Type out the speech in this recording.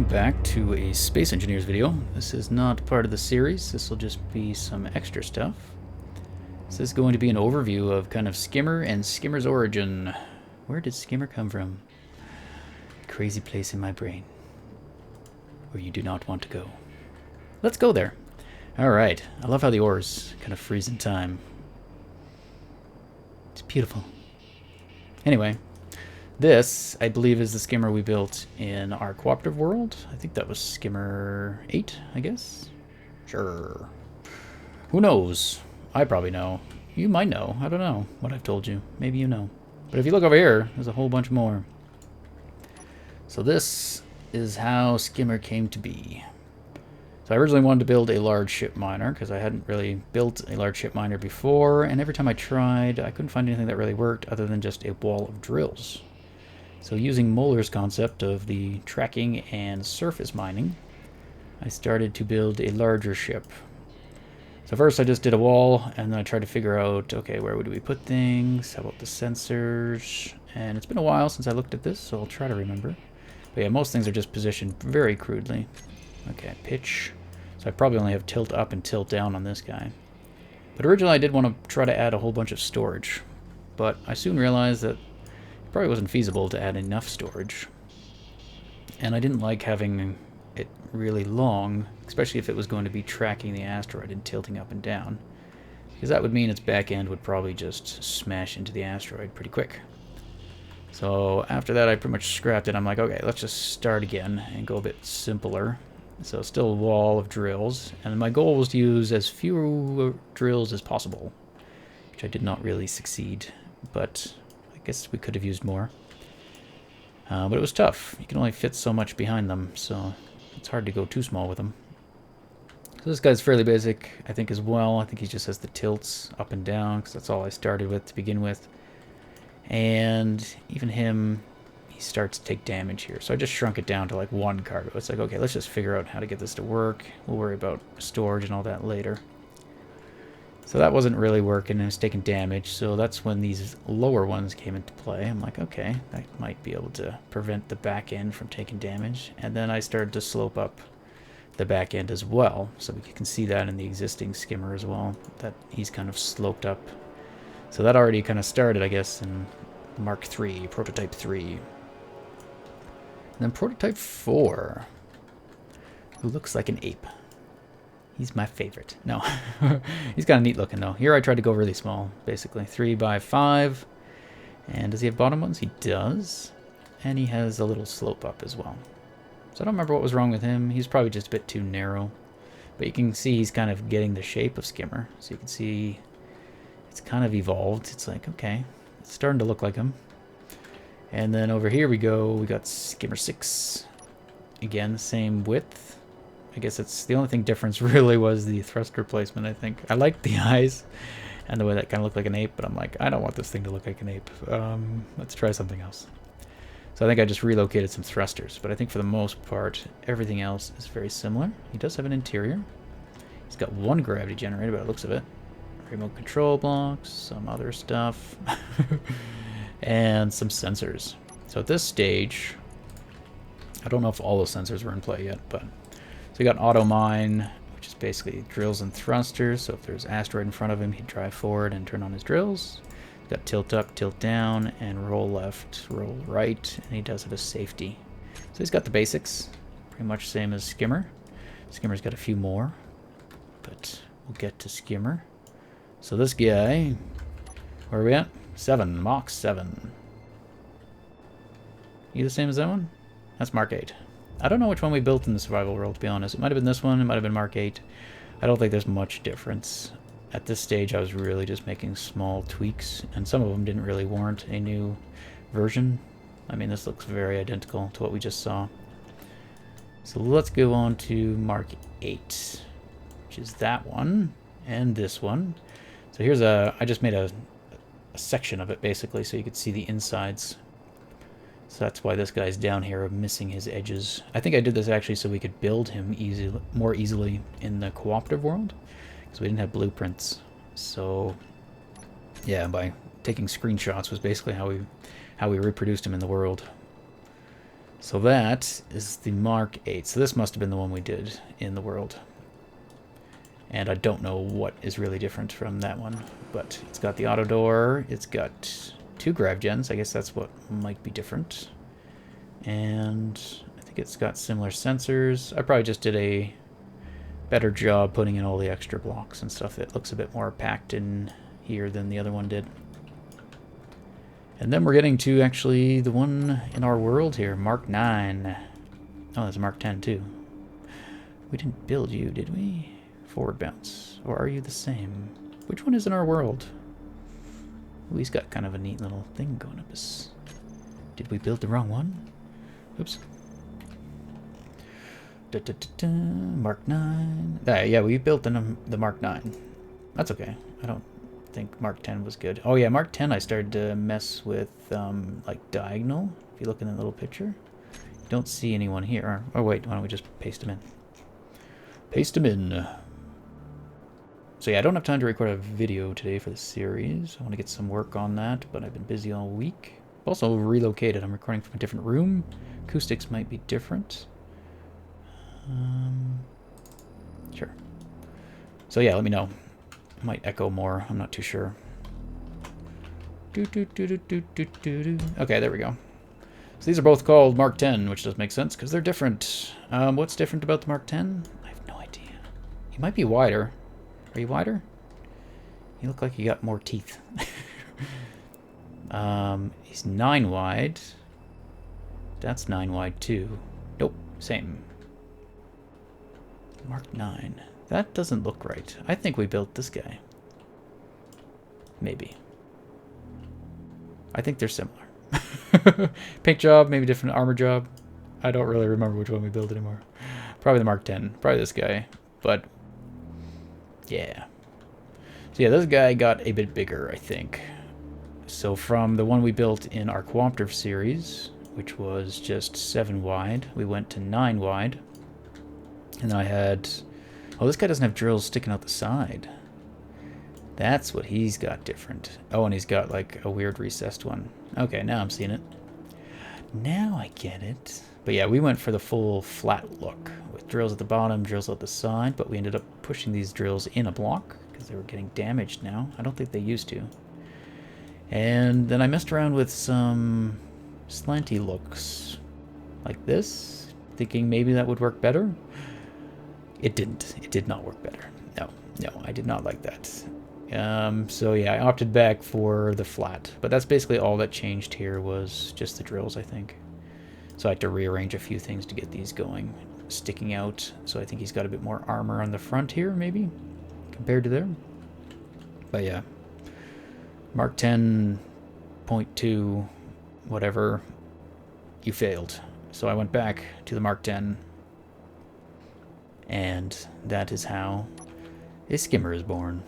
back to a Space Engineers video. This is not part of the series, this will just be some extra stuff. This is going to be an overview of kind of Skimmer and Skimmer's origin. Where did Skimmer come from? Crazy place in my brain where you do not want to go. Let's go there. Alright, I love how the ores kind of freeze in time. It's beautiful. Anyway, this, I believe, is the skimmer we built in our cooperative world. I think that was Skimmer 8, I guess? Sure. Who knows? I probably know. You might know. I don't know what I've told you. Maybe you know. But if you look over here, there's a whole bunch more. So this is how Skimmer came to be. So I originally wanted to build a large ship miner because I hadn't really built a large ship miner before, and every time I tried, I couldn't find anything that really worked other than just a wall of drills. So using Moeller's concept of the tracking and surface mining, I started to build a larger ship. So first I just did a wall, and then I tried to figure out, okay, where would we put things? How about the sensors? And it's been a while since I looked at this, so I'll try to remember. But yeah, most things are just positioned very crudely. Okay, pitch. So I probably only have tilt up and tilt down on this guy. But originally I did want to try to add a whole bunch of storage. But I soon realized that it probably wasn't feasible to add enough storage. And I didn't like having it really long, especially if it was going to be tracking the asteroid and tilting up and down. Because that would mean its back end would probably just smash into the asteroid pretty quick. So after that I pretty much scrapped it. I'm like, okay, let's just start again and go a bit simpler. So still a wall of drills, and my goal was to use as few drills as possible, which I did not really succeed, but I guess we could have used more. But it was tough. You can only fit so much behind them, so it's hard to go too small with them. So this guy's fairly basic, I think, as well. I think he just has the tilts up and down, because that's all I started with to begin with. And even him, he starts to take damage here. So I just shrunk it down to like 1 cargo. It's like, okay, let's just figure out how to get this to work. We'll worry about storage and all that later. So that wasn't really working, and it was taking damage. So that's when these lower ones came into play. I'm like, okay, that might be able to prevent the back end from taking damage. And then I started to slope up the back end as well. So we can see that in the existing skimmer as well, that he's kind of sloped up. So that already kind of started, I guess, in Mark 3, Prototype 3. And then Prototype 4, who looks like an ape. He's my favorite. No, he's kind of neat looking though. Here I tried to go really small, basically 3 by 5. And does he have bottom ones? He does. And he has a little slope up as well. So I don't remember what was wrong with him. He's probably just a bit too narrow. But you can see he's kind of getting the shape of Skimmer. So you can see it's kind of evolved. It's like, okay, it's starting to look like him. And then over here we go, we got Skimmer 6. Again, same width. I guess it's the only thing difference really was the thruster placement, I think. I liked the eyes and the way that kind of looked like an ape, but I'm like, I don't want this thing to look like an ape. Let's try something else. So I think I just relocated some thrusters, but I think for the most part, everything else is very similar. He does have an interior. He's got 1 gravity generator by the looks of it. Remote control blocks, some other stuff. And some sensors. So at this stage, I don't know if all the sensors were in play yet, but so we got auto mine, which is basically drills and thrusters. So if there's an asteroid in front of him, he'd drive forward and turn on his drills. He's got tilt up, tilt down, and roll left, roll right, and he does it as safety. So he's got the basics, pretty much same as Skimmer. Skimmer's got a few more, but we'll get to Skimmer. So this guy, where are we at? 7, Mach 7. You the same as that one? That's Mark 8. I don't know which one we built in the survival world, to be honest. It might have been this one, it might have been Mark 8. I don't think there's much difference. At this stage, I was really just making small tweaks, and some of them didn't really warrant a new version. I mean, this looks very identical to what we just saw. So let's go on to Mark 8, which is that one, and this one. So here's I just made a section of it basically so you could see the insides. So that's why this guy's down here missing his edges. I think I did this actually so we could build him more easily in the cooperative world because we didn't have blueprints. So yeah, by taking screenshots was basically how we reproduced him in the world. So that is the Mark 8. So this must have been the one we did in the world. And I don't know what is really different from that one. But it's got the auto door. It's got 2 grav gens. I guess that's what might be different. And I think it's got similar sensors. I probably just did a better job putting in all the extra blocks and stuff. It looks a bit more packed in here than the other one did. And then we're getting to actually the one in our world here, Mark 9. Oh, there's a Mark 10 too. We didn't build you, did we? Forward bounce. Or are you the same? Which one is in our world? Ooh, he's got kind of a neat little thing going up his... Did we build the wrong one? Oops. Da, da, da, da. Mark 9. Yeah, we built the Mark 9. That's okay. I don't think Mark 10 was good. Oh yeah, Mark 10 I started to mess with like diagonal. If you look in the little picture, you don't see anyone here. Oh wait, why don't we just paste them in? Paste them in. So yeah, I don't have time to record a video today for the series. I want to get some work on that, but I've been busy all week. I've also relocated. I'm recording from a different room. Acoustics might be different. Sure. So yeah, let me know. It might echo more. I'm not too sure. Okay, there we go. So these are both called Mark 10, which does make sense because they're different. What's different about the Mark 10? I have no idea. He might be wider. Are you wider? You look like you got more teeth. He's 9 wide. That's 9 wide too. Nope, same. Mark 9. That doesn't look right. I think we built this guy. Maybe. I think they're similar. Paint job, maybe different armor job. I don't really remember which one we built anymore. Probably the Mark 10. Probably this guy. But, yeah. So yeah, this guy got a bit bigger, I think. So from the one we built in our cooperative series, which was just 7 wide, we went to 9 wide. And then I had... Oh, this guy doesn't have drills sticking out the side. That's what he's got different. Oh, and he's got like a weird recessed one. Okay, now I'm seeing it. Now I get it. But yeah, we went for the full flat look with drills at the bottom, drills at the side, but we ended up pushing these drills in a block because they were getting damaged now. I don't think they used to. And then I messed around with some slanty looks like this, thinking maybe that would work better. It didn't. It did not work better. No, I did not like that. So yeah, I opted back for the flat. But that's basically all that changed here was just the drills, I think. So I had to rearrange a few things to get these going, sticking out. So I think he's got a bit more armor on the front here, maybe, compared to there. But yeah, Mark 10.2, whatever, you failed. So I went back to the Mark 10. And that is how a skimmer is born.